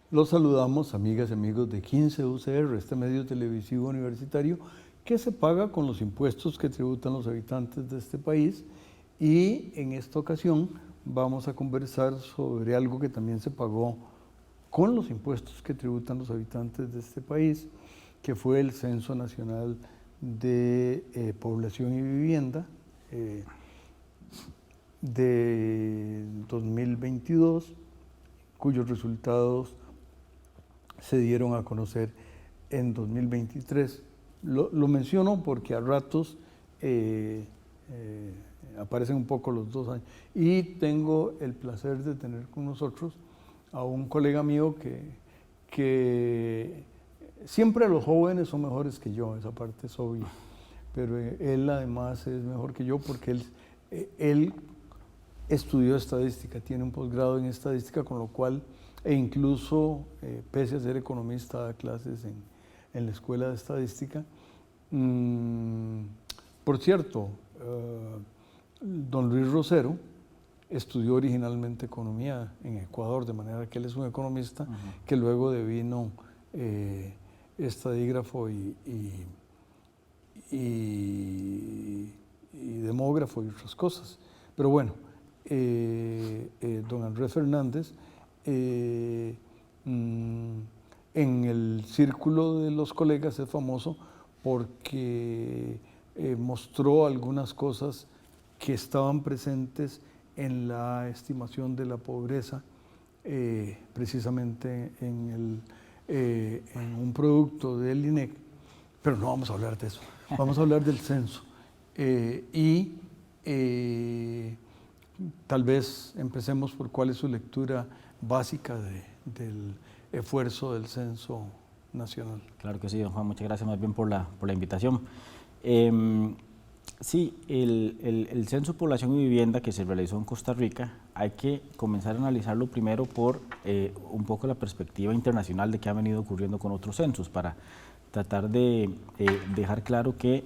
Los saludamos, amigas y amigos de 15 UCR, este medio televisivo universitario que se paga con los impuestos que tributan los habitantes de este país, y en esta ocasión vamos a conversar sobre algo que también se pagó con los impuestos que tributan los habitantes de este país, que fue el Censo Nacional de Población y Vivienda de 2022, cuyos resultados se dieron a conocer en 2023. Lo menciono porque a ratos aparecen un poco los 2 años. Y tengo el placer de tener con nosotros a un colega mío que siempre los jóvenes son mejores que yo, esa parte es obvia, pero él además es mejor que yo porque él estudió estadística, tiene un posgrado en estadística, con lo cual, e incluso, pese a ser economista, da clases en la Escuela de Estadística. Por cierto, don Luis Rosero estudió originalmente economía en Ecuador, de manera que él es un economista que luego devino estadígrafo y demógrafo y otras cosas. Pero bueno, don Andrés Fernández, en el círculo de los colegas es famoso porque mostró algunas cosas que estaban presentes en la estimación de la pobreza, precisamente en un producto del INEC, pero no vamos a hablar de eso, vamos a hablar del censo. Tal vez empecemos por cuál es su lectura básica del esfuerzo del Censo Nacional. Claro que sí, don Juan, muchas gracias más bien por la invitación. Sí, el Censo de Población y Vivienda que se realizó en Costa Rica, hay que comenzar a analizarlo primero por un poco la perspectiva internacional de qué ha venido ocurriendo con otros censos, para tratar de dejar claro que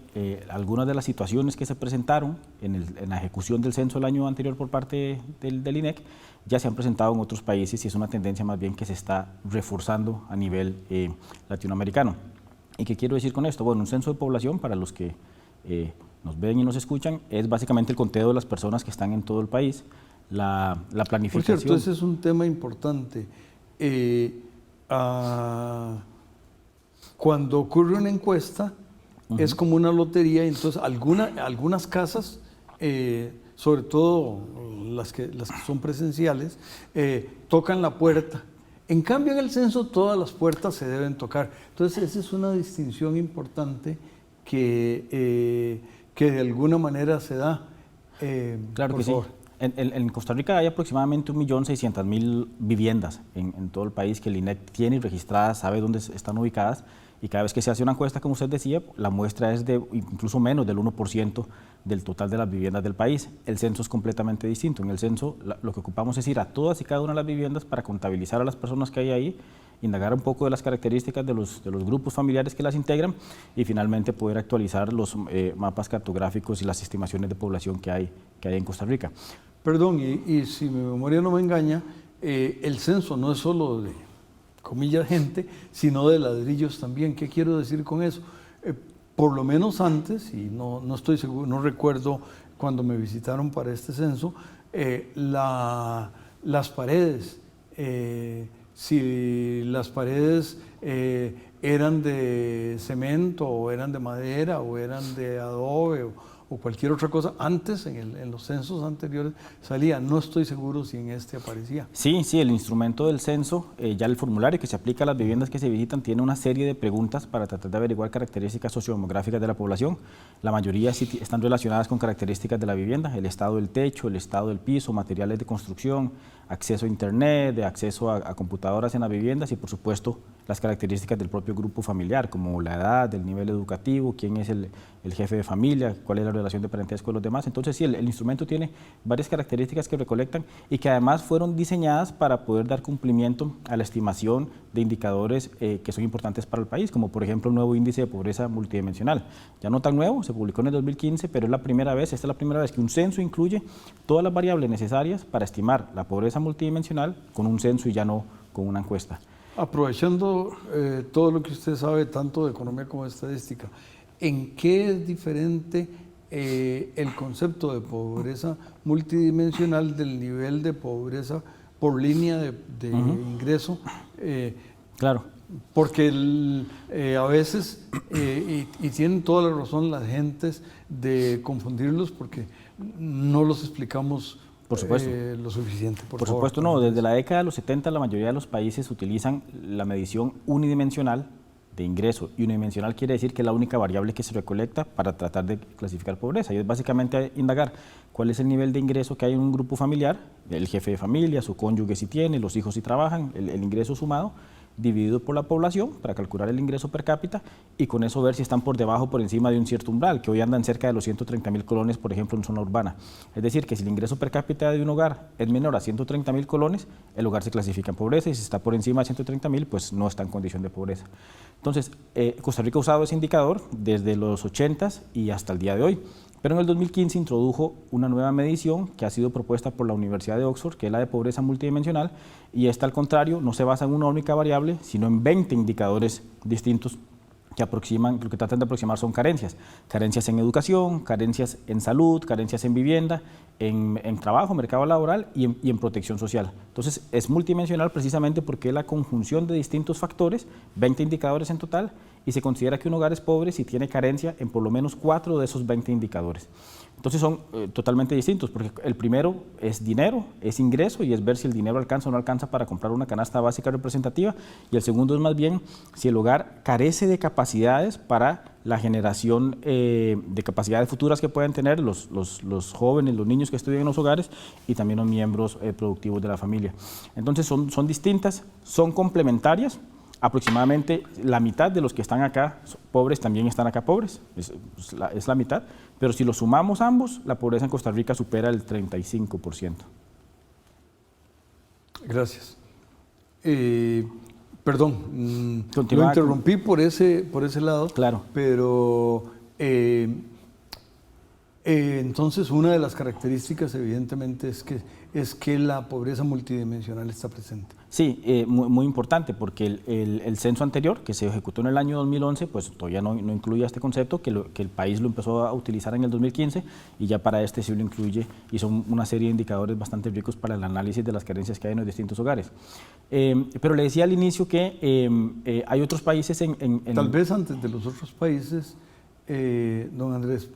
algunas de las situaciones que se presentaron en la ejecución del censo el año anterior por parte del INEC ya se han presentado en otros países, y es una tendencia más bien que se está reforzando a nivel latinoamericano. ¿Y qué quiero decir con esto? Bueno, un censo de población, para los que nos ven y nos escuchan, es básicamente el conteo de las personas que están en todo el país, la planificación. Por cierto, ese es un tema importante. Cuando ocurre una encuesta, es como una lotería, y entonces algunas casas, sobre todo las que son presenciales, tocan la puerta. En cambio, en el censo todas las puertas se deben tocar. Entonces, esa es una distinción importante que de alguna manera se da. Claro que sí. En Costa Rica hay aproximadamente 1.600.000 viviendas en todo el país que el INEC tiene registradas, sabe dónde están ubicadas, y cada vez que se hace una encuesta, como usted decía, la muestra es de incluso menos del 1% del total de las viviendas del país. El censo es completamente distinto. En el censo lo que ocupamos es ir a todas y cada una de las viviendas para contabilizar a las personas que hay ahí, indagar un poco de las características de los grupos familiares que las integran, y finalmente poder actualizar los mapas cartográficos y las estimaciones de población que hay en Costa Rica. Perdón, y si mi memoria no me engaña, el censo no es solo de, comillas, gente, sino de ladrillos también. ¿Qué quiero decir con eso? Por lo menos antes, y no estoy seguro, no recuerdo cuando me visitaron para este censo, las paredes, si las paredes eran de cemento, o eran de madera, o eran de adobe, o cualquier otra cosa, antes en los censos anteriores salía, no estoy seguro si en este aparecía. Sí, el instrumento del censo, ya el formulario que se aplica a las viviendas que se visitan, tiene una serie de preguntas para tratar de averiguar características sociodemográficas de la población. La mayoría sí están relacionadas con características de la vivienda: el estado del techo, el estado del piso, materiales de construcción, acceso a internet, acceso a computadoras en las viviendas, y por supuesto las características del propio grupo familiar, como la edad, el nivel educativo, quién es el jefe de familia, cuál es la relación de parentesco con los demás. Entonces sí, el instrumento tiene varias características que recolectan y que además fueron diseñadas para poder dar cumplimiento a la estimación de indicadores que son importantes para el país, como por ejemplo el nuevo índice de pobreza multidimensional. Ya no tan nuevo, se publicó en el 2015, pero esta es la primera vez que un censo incluye todas las variables necesarias para estimar la pobreza multidimensional con un censo y ya no con una encuesta. Aprovechando todo lo que usted sabe, tanto de economía como de estadística, ¿en qué es diferente el concepto de pobreza multidimensional del nivel de pobreza por línea de ingreso? Claro. Porque a veces, y tienen toda la razón las gentes de confundirlos porque no los explicamos por supuesto. Lo suficiente. Por supuesto, no. Desde la década de los 70 la mayoría de los países utilizan la medición unidimensional de ingreso. Y unidimensional quiere decir que es la única variable que se recolecta para tratar de clasificar pobreza. Y es básicamente indagar cuál es el nivel de ingreso que hay en un grupo familiar, el jefe de familia, su cónyuge si tiene, los hijos si trabajan, el ingreso sumado, dividido por la población para calcular el ingreso per cápita y con eso ver si están por debajo o por encima de un cierto umbral, que hoy andan cerca de los 130.000 colones, por ejemplo, en zona urbana. Es decir, que si el ingreso per cápita de un hogar es menor a 130.000 colones, el hogar se clasifica en pobreza y si está por encima de 130.000, pues no está en condición de pobreza. Entonces, Costa Rica ha usado ese indicador desde los 80s y hasta el día de hoy. Pero en el 2015 introdujo una nueva medición que ha sido propuesta por la Universidad de Oxford, que es la de pobreza multidimensional, y esta al contrario no se basa en una única variable, sino en 20 indicadores distintos que lo que tratan de aproximar son carencias. Carencias en educación, carencias en salud, carencias en vivienda, en trabajo, mercado laboral y en protección social. Entonces es multidimensional precisamente porque es la conjunción de distintos factores, 20 indicadores en total, y se considera que un hogar es pobre si tiene carencia en por lo menos 4 de esos 20 indicadores. Entonces son totalmente distintos, porque el primero es dinero, es ingreso y es ver si el dinero alcanza o no alcanza para comprar una canasta básica representativa, y el segundo es más bien si el hogar carece de capacidades para la generación de capacidades futuras que pueden tener los jóvenes, los niños que estudian en los hogares y también los miembros productivos de la familia. Entonces son distintas, son complementarias. Aproximadamente la mitad de los que están acá pobres también están acá pobres, es la mitad, pero si lo sumamos ambos, la pobreza en Costa Rica supera el 35%. Gracias. Perdón, lo interrumpí por ese lado, claro. Pero entonces una de las características evidentemente es que la pobreza multidimensional está presente. Sí, muy importante, porque el censo anterior, que se ejecutó en el año 2011, pues todavía no incluía este concepto, que el país lo empezó a utilizar en el 2015, y ya para este sí lo incluye, y son una serie de indicadores bastante ricos para el análisis de las carencias que hay en los distintos hogares. Pero le decía al inicio que hay otros países Tal vez antes de los otros países, don Andrés,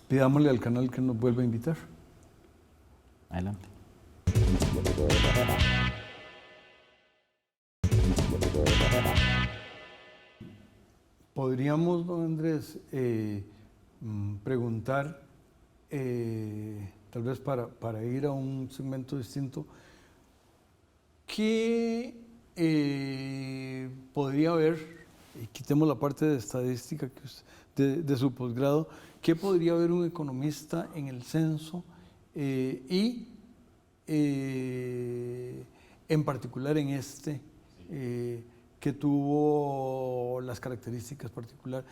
pidámosle al canal que nos vuelva a invitar. Adelante. Podríamos, don Andrés, preguntar, tal vez para ir a un segmento distinto, ¿qué podría haber, y quitemos la parte de estadística de su posgrado, qué podría haber un economista en el censo y en particular en este, que tuvo las características particulares.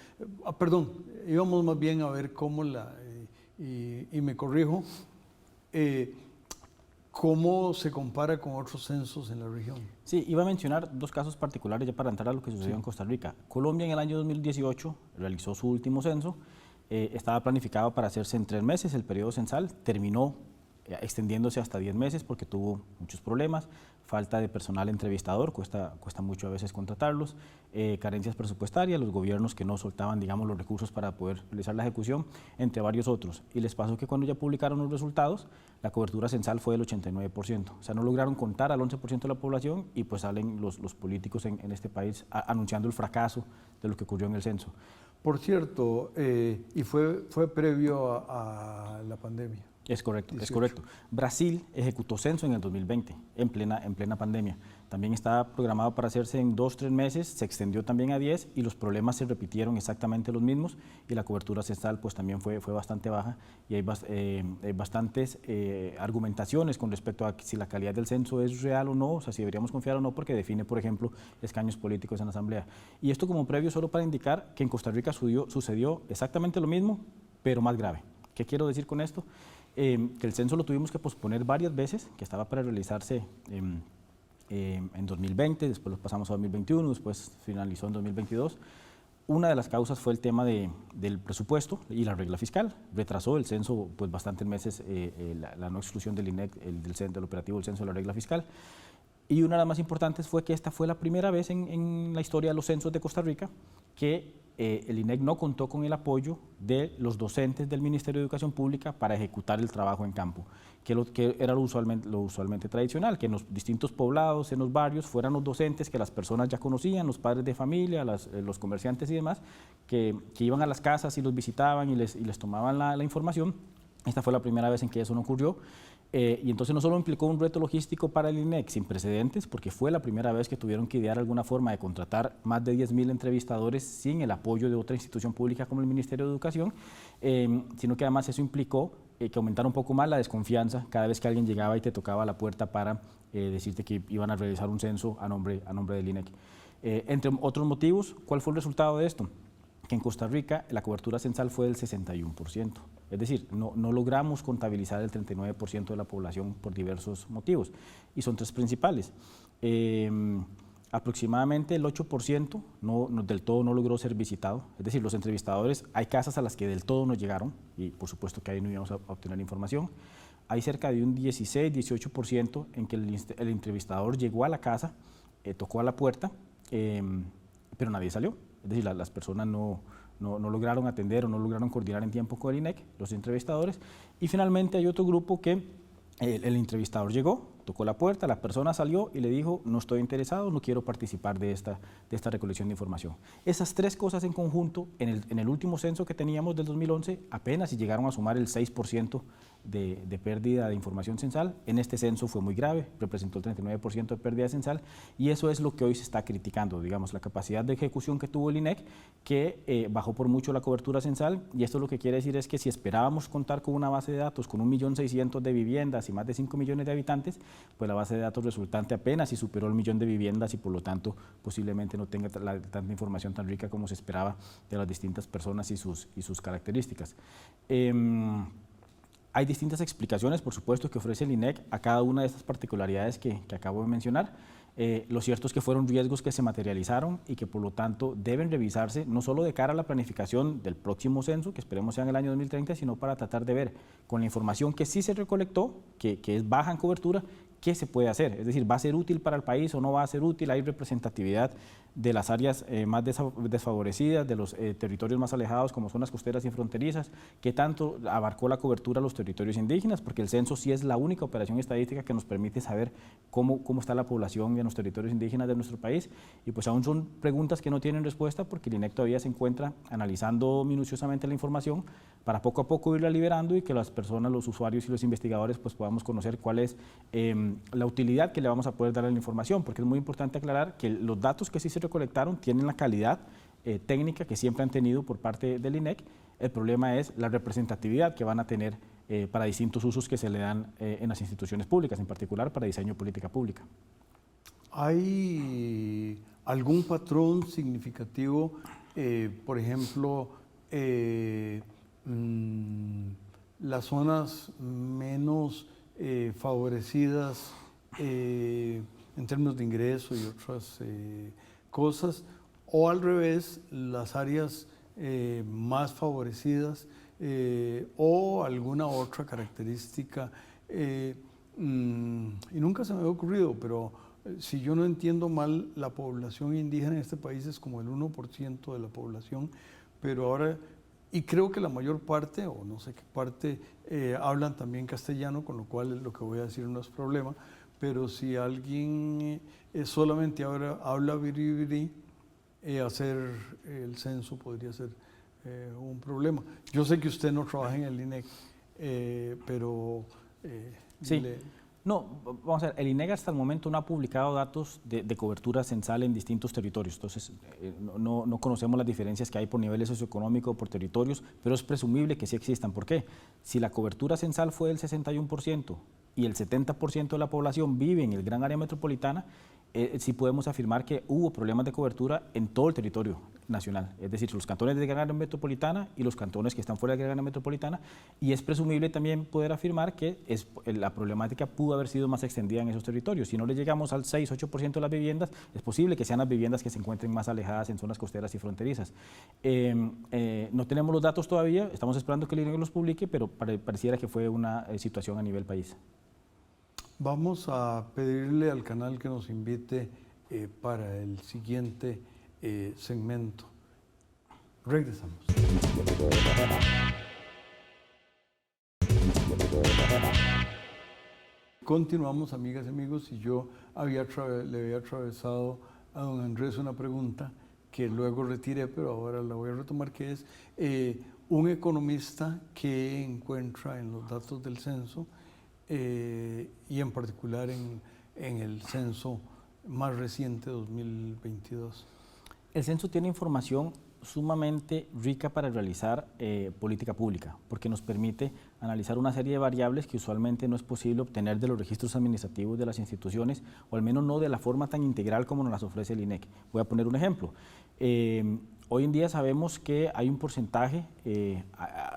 Perdón, íbamos más bien a ver cómo y me corrijo, cómo se compara con otros censos en la región. Sí, iba a mencionar dos casos particulares ya para entrar a lo que sucedió en Costa Rica. Colombia en el año 2018 realizó su último censo, estaba planificado para hacerse en 3 meses, el periodo censal terminó extendiéndose hasta 10 meses porque tuvo muchos problemas, falta de personal entrevistador, cuesta mucho a veces contratarlos, carencias presupuestarias, los gobiernos que no soltaban, digamos, los recursos para poder realizar la ejecución, entre varios otros. Y les pasó que cuando ya publicaron los resultados, la cobertura censal fue del 89%. O sea, no lograron contar al 11% de la población y pues salen los políticos en este país anunciando el fracaso de lo que ocurrió en el censo. Por cierto, y fue previo a la pandemia. Es correcto, 18. es correcto. Brasil ejecutó censo en el 2020, en plena pandemia. También estaba programado para hacerse en 2-3 meses, se extendió también a 10 y los problemas se repitieron exactamente los mismos y la cobertura censal pues también fue bastante baja y hay bastantes argumentaciones con respecto a si la calidad del censo es real o no, o sea, si deberíamos confiar o no, porque define, por ejemplo, escaños políticos en la Asamblea. Y esto como previo solo para indicar que en Costa Rica sucedió exactamente lo mismo, pero más grave. ¿Qué quiero decir con esto? Que el censo lo tuvimos que posponer varias veces, que estaba para realizarse en 2020, después lo pasamos a 2021, después finalizó en 2022. Una de las causas fue el tema del presupuesto y la regla fiscal. Retrasó el censo pues, bastantes meses la no exclusión del INEC, del operativo del censo de la regla fiscal. Y una de las más importantes fue que esta fue la primera vez en la historia de los censos de Costa Rica que el INEC no contó con el apoyo de los docentes del Ministerio de Educación Pública para ejecutar el trabajo en campo, que era lo usualmente tradicional, que en los distintos poblados, en los barrios, fueran los docentes que las personas ya conocían, los padres de familia, los comerciantes y demás, que iban a las casas y los visitaban y les tomaban la información. Esta fue la primera vez en que eso no ocurrió. Y entonces no solo implicó un reto logístico para el INEC sin precedentes, porque fue la primera vez que tuvieron que idear alguna forma de contratar más de 10.000 entrevistadores sin el apoyo de otra institución pública como el Ministerio de Educación, sino que además eso implicó que aumentara un poco más la desconfianza cada vez que alguien llegaba y te tocaba la puerta para decirte que iban a realizar un censo a nombre del INEC. Entre otros motivos, ¿cuál fue el resultado de esto? Que en Costa Rica la cobertura censal fue del 61%. Es decir, no logramos contabilizar el 39% de la población por diversos motivos. Y son tres principales. Aproximadamente el 8% del todo no logró ser visitado. Es decir, los entrevistadores, hay casas a las que del todo no llegaron y por supuesto que ahí no íbamos a obtener información. Hay cerca de un 16-18% en que el entrevistador llegó a la casa, tocó a la puerta, pero nadie salió. Es decir, las personas no lograron atender o no lograron coordinar en tiempo con el INEC, los entrevistadores. Y finalmente hay otro grupo que el entrevistador llegó, tocó la puerta, la persona salió y le dijo, no estoy interesado, no quiero participar de esta recolección de información. Esas tres cosas en conjunto, en el último censo que teníamos del 2011, apenas si llegaron a sumar el 6% de pérdida de información censal. En este censo fue muy grave, representó el 39% de pérdida censal y eso es lo que hoy se está criticando, digamos, la capacidad de ejecución que tuvo el INEC, que bajó por mucho la cobertura censal, y esto lo que quiere decir es que si esperábamos contar con una base de datos con 1.600.000 de viviendas y más de 5 millones de habitantes, pues la base de datos resultante apenas si superó el 1.000.000 de viviendas y por lo tanto posiblemente no tenga tanta información tan rica como se esperaba de las distintas personas y sus características. Hay distintas explicaciones, por supuesto, que ofrece el INEC a cada una de estas particularidades que acabo de mencionar. Lo cierto es que fueron riesgos que se materializaron y que por lo tanto deben revisarse no solo de cara a la planificación del próximo censo, que esperemos sea en el año 2030, sino para tratar de ver con la información que sí se recolectó, que es baja en cobertura, qué se puede hacer. Es decir, ¿va a ser útil para el país o no va a ser útil? ¿Hay representatividad de las áreas más desfavorecidas, de los territorios más alejados como zonas costeras y fronterizas? ¿Qué tanto abarcó la cobertura a los territorios indígenas? Porque el censo sí es la única operación estadística que nos permite saber cómo está la población en los territorios indígenas de nuestro país. Y pues aún son preguntas que no tienen respuesta porque el INEC todavía se encuentra analizando minuciosamente la información para poco a poco irla liberando y que las personas, los usuarios y los investigadores pues podamos conocer cuál es la utilidad que le vamos a poder dar a la información, porque es muy importante aclarar que los datos que sí se recolectaron tienen la calidad técnica que siempre han tenido por parte del INEC. El problema es la representatividad que van a tener para distintos usos que se le dan en las instituciones públicas, en particular para diseño de política pública. ¿Hay algún patrón significativo, por ejemplo, las zonas menos favorecidas en términos de ingreso y otras cosas, o al revés, las áreas más favorecidas o alguna otra característica? Y nunca se me había ocurrido, pero si yo no entiendo mal, la población indígena en este país es como el 1% de la población, pero ahora, y creo que la mayor parte, o no sé qué parte, hablan también castellano, con lo cual lo que voy a decir no es problema, pero si alguien solamente ahora habla biribiri, hacer el censo podría ser un problema. Yo sé que usted no trabaja en el INEC, pero... Sí. No, vamos a ver, el INEGA hasta el momento no ha publicado datos de cobertura censal en distintos territorios, entonces no conocemos las diferencias que hay por niveles socioeconómicos, por territorios, pero es presumible que sí existan. ¿Por qué? Si la cobertura censal fue del 61% y el 70% de la población vive en el gran área metropolitana, sí podemos afirmar que hubo problemas de cobertura en todo el territorio nacional, es decir, los cantones de gran área metropolitana y los cantones que están fuera de la gran área metropolitana, y es presumible también poder afirmar que la problemática pudo haber sido más extendida en esos territorios. Si no le llegamos al 6-8% de las viviendas, es posible que sean las viviendas que se encuentren más alejadas en zonas costeras y fronterizas. No tenemos los datos todavía, estamos esperando que el INEGA los publique, pero pareciera que fue una situación a nivel país. Vamos a pedirle al canal que nos invite para el siguiente segmento. Regresamos. Continuamos, amigas y amigos, y yo le había atravesado a don Andrés una pregunta que luego retiré, pero ahora la voy a retomar, que es un economista que encuentra en los datos del censo y en particular en el censo más reciente 2022. El censo tiene información sumamente rica para realizar política pública, porque nos permite analizar una serie de variables que usualmente no es posible obtener de los registros administrativos de las instituciones, o al menos no de la forma tan integral como nos las ofrece el INEC. Voy a poner un ejemplo. Hoy en día sabemos que hay un porcentaje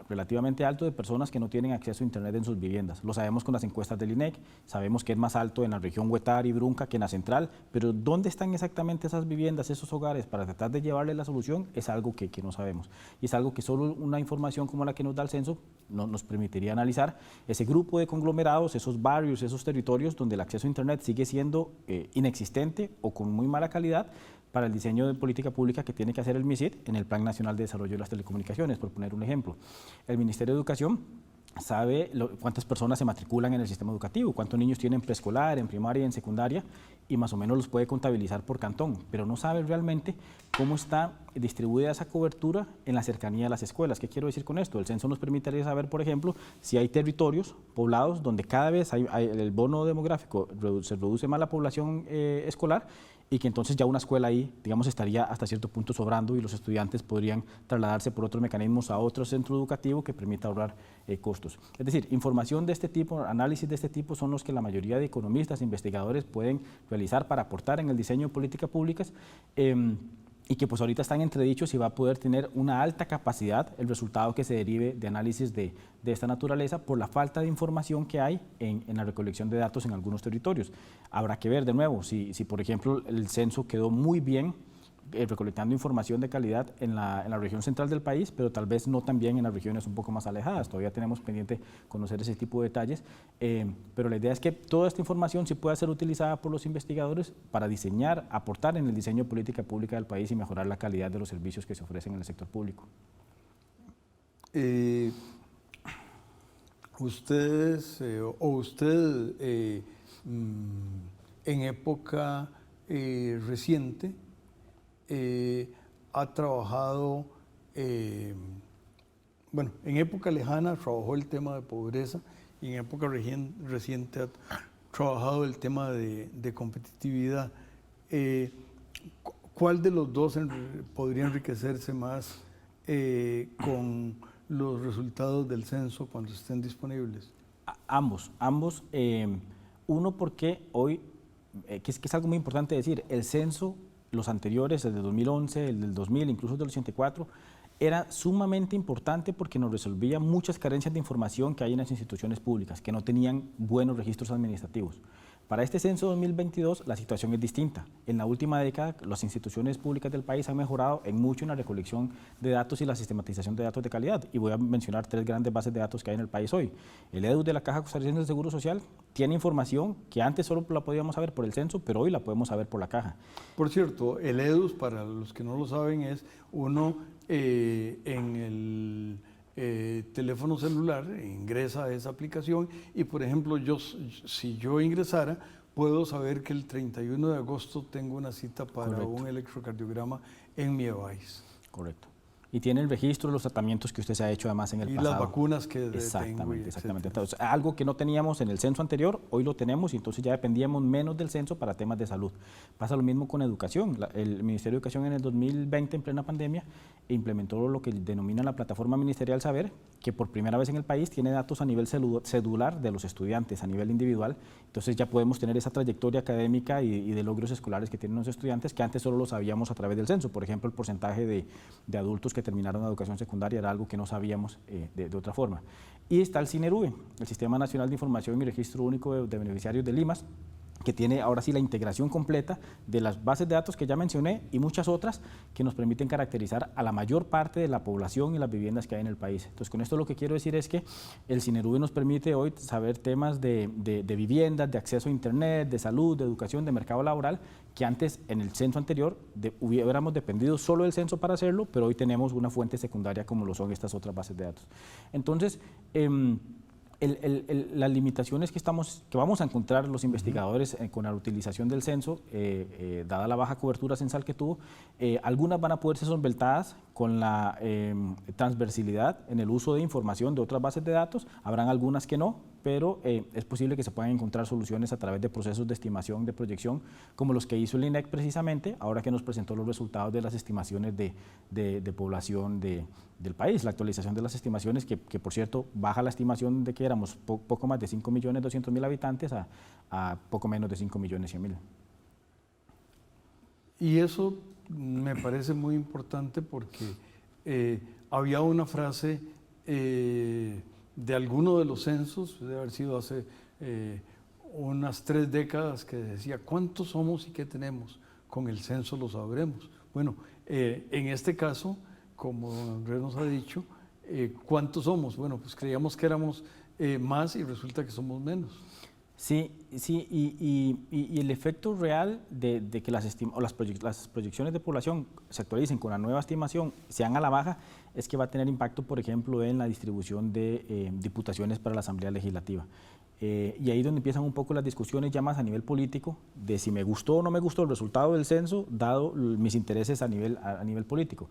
relativamente alto de personas que no tienen acceso a Internet en sus viviendas. Lo sabemos con las encuestas del INEC, sabemos que es más alto en la región Huetar y Brunca que en la central, pero ¿dónde están exactamente esas viviendas, esos hogares, para tratar de llevarle la solución? Es algo que no sabemos. Y es algo que solo una información como la que nos da el censo nos permitiría analizar ese grupo de conglomerados, esos barrios, esos territorios donde el acceso a Internet sigue siendo inexistente o con muy mala calidad, para el diseño de política pública que tiene que hacer el MISID en el Plan Nacional de Desarrollo de las Telecomunicaciones, por poner un ejemplo. El Ministerio de Educación sabe cuántas personas se matriculan en el sistema educativo, cuántos niños tienen preescolar, en primaria y en secundaria, y más o menos los puede contabilizar por cantón, pero no sabe realmente cómo está distribuida esa cobertura en la cercanía de las escuelas. ¿Qué quiero decir con esto? El censo nos permitiría saber, por ejemplo, si hay territorios poblados donde cada vez el bono demográfico se reduce más la población escolar, y que entonces ya una escuela ahí, digamos, estaría hasta cierto punto sobrando y los estudiantes podrían trasladarse por otros mecanismos a otro centro educativo que permita ahorrar costos. Es decir, información de este tipo, análisis de este tipo son los que la mayoría de economistas e investigadores pueden realizar para aportar en el diseño de políticas públicas, y que pues ahorita están entredichos si va a poder tener una alta capacidad el resultado que se derive de análisis de esta naturaleza por la falta de información que hay en la recolección de datos en algunos territorios. Habrá que ver de nuevo si por ejemplo el censo quedó muy bien recolectando información de calidad en la región central del país, pero tal vez no tan bien en las regiones un poco más alejadas. Todavía tenemos pendiente conocer ese tipo de detalles, pero la idea es que toda esta información sí pueda ser utilizada por los investigadores para diseñar, aportar en el diseño de política pública del país y mejorar la calidad de los servicios que se ofrecen en el sector público. Ustedes en época reciente ha trabajado, bueno, en época lejana trabajó el tema de pobreza y en época reciente ha trabajado el tema de competitividad. ¿Cuál de los dos podría enriquecerse más con los resultados del censo cuando estén disponibles? Ambos. Uno porque hoy, que es algo muy importante decir, el censo, los anteriores, el del 2011, el del 2000, incluso el del 84, era sumamente importante porque nos resolvía muchas carencias de información que hay en las instituciones públicas, que no tenían buenos registros administrativos. Para este censo 2022 la situación es distinta. En la última década las instituciones públicas del país han mejorado en mucho en la recolección de datos y la sistematización de datos de calidad. Y voy a mencionar 3 grandes bases de datos que hay en el país hoy. El EDUS de la Caja Costarricense del Seguro Social tiene información que antes solo la podíamos saber por el censo, pero hoy la podemos saber por la caja. Por cierto, el EDUS, para los que no lo saben, es uno en el teléfono celular, ingresa a esa aplicación y, por ejemplo, si yo ingresara, puedo saber que el 31 de agosto tengo una cita para un electrocardiograma en mi EVAIS. Correcto. y tiene el registro de los tratamientos que usted se ha hecho además en el pasado. Y las vacunas que exactamente. Entonces, algo que no teníamos en el censo anterior, hoy lo tenemos y entonces ya dependíamos menos del censo para temas de salud. Pasa lo mismo con educación. El Ministerio de Educación en el 2020, en plena pandemia, implementó lo que denomina la plataforma ministerial Saber, que por primera vez en el país tiene datos a nivel cedular de los estudiantes, a nivel individual. Entonces ya podemos tener esa trayectoria académica y de logros escolares que tienen los estudiantes, que antes solo lo sabíamos a través del censo. Por ejemplo, el porcentaje de adultos que terminaron la educación secundaria era algo que no sabíamos de otra forma. Y está el SINERUVE, el Sistema Nacional de Información y Registro Único de Beneficiarios del IMAS, que tiene ahora sí la integración completa de las bases de datos que ya mencioné y muchas otras que nos permiten caracterizar a la mayor parte de la población y las viviendas que hay en el país. Entonces, con esto lo que quiero decir es que el SINERUVE nos permite hoy saber temas de viviendas, de acceso a internet, de salud, de educación, de mercado laboral, que antes en el censo anterior hubiéramos dependido solo del censo para hacerlo, pero hoy tenemos una fuente secundaria como lo son estas otras bases de datos. Entonces, las limitaciones que vamos a encontrar los investigadores con la utilización del censo, dada la baja cobertura censal que tuvo, algunas van a poder ser solventadas con la transversalidad en el uso de información de otras bases de datos, habrán algunas que no, pero es posible que se puedan encontrar soluciones a través de procesos de estimación, de proyección, como los que hizo el INEC precisamente, ahora que nos presentó los resultados de las estimaciones de población del país, la actualización de las estimaciones, que por cierto baja la estimación de que éramos poco más de 5.200.000 habitantes a poco menos de 5.100.000. Y eso me parece muy importante porque había una frase de alguno de los censos, debe haber sido hace unas 3 décadas, que decía: ¿cuántos somos y qué tenemos? Con el censo lo sabremos. Bueno, en este caso, como Andrés nos ha dicho, ¿cuántos somos? Bueno, pues creíamos que éramos más y resulta que somos menos. Sí, y el efecto real de que las proyecciones de población se actualicen con la nueva estimación, sean a la baja, es que va a tener impacto, por ejemplo, en la distribución de diputaciones para la Asamblea Legislativa. Y ahí es donde empiezan un poco las discusiones ya más a nivel político, de si me gustó o no me gustó el resultado del censo, dado mis intereses a nivel político.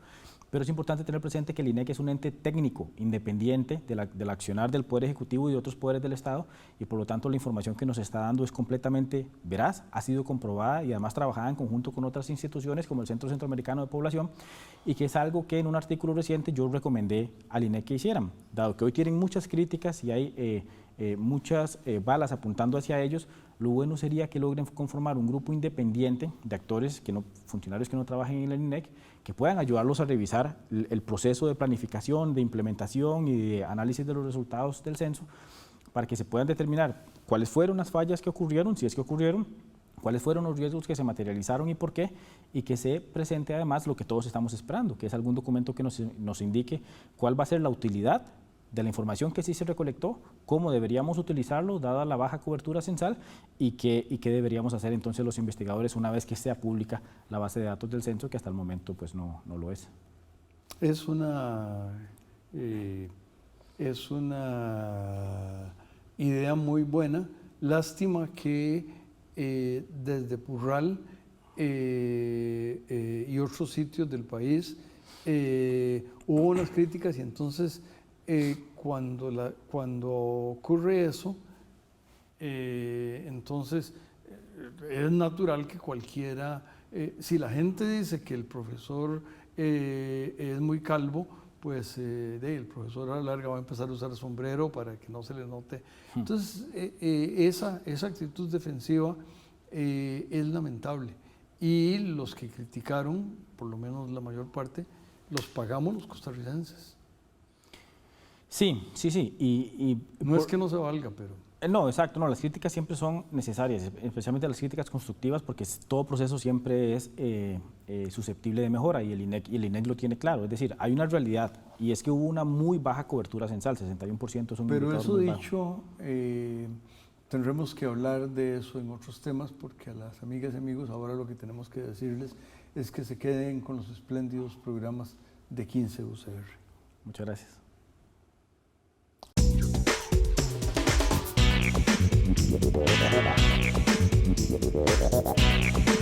Pero es importante tener presente que el INEC es un ente técnico, independiente del accionar del Poder Ejecutivo y de otros poderes del Estado, y por lo tanto la información que nos está dando es completamente veraz, ha sido comprobada y además trabajada en conjunto con otras instituciones como el Centro Centroamericano de Población, y que es algo que en un artículo reciente yo recomendé al INEC que hicieran, dado que hoy tienen muchas críticas y hay muchas balas apuntando hacia ellos. Lo bueno sería que logren conformar un grupo independiente de actores, funcionarios que no trabajen en el INEC, que puedan ayudarlos a revisar el proceso de planificación, de implementación y de análisis de los resultados del censo, para que se puedan determinar cuáles fueron las fallas que ocurrieron, si es que ocurrieron, cuáles fueron los riesgos que se materializaron y por qué, y que se presente además lo que todos estamos esperando, que es algún documento que nos indique cuál va a ser la utilidad de la información que sí se recolectó, cómo deberíamos utilizarlo dada la baja cobertura censal y qué deberíamos hacer entonces los investigadores una vez que sea pública la base de datos del censo, que hasta el momento pues no lo es. Es una idea muy buena. Lástima que desde Purral y otros sitios del país hubo unas críticas, y entonces cuando ocurre eso, entonces es natural que cualquiera, si la gente dice que el profesor es muy calvo, pues el profesor a la larga va a empezar a usar sombrero para que no se le note. Entonces esa actitud defensiva es lamentable, y los que criticaron, por lo menos la mayor parte, los pagamos los costarricenses. Sí. No es que no se valga, pero... No, exacto, las críticas siempre son necesarias, especialmente las críticas constructivas, porque todo proceso siempre es susceptible de mejora, y el INEC lo tiene claro. Es decir, hay una realidad, y es que hubo una muy baja cobertura censal, 61% es un Pero indicador eso muy dicho, tendremos que hablar de eso en otros temas, porque a las amigas y amigos ahora lo que tenemos que decirles es que se queden con los espléndidos programas de 15 UCR. Muchas gracias. Thank you.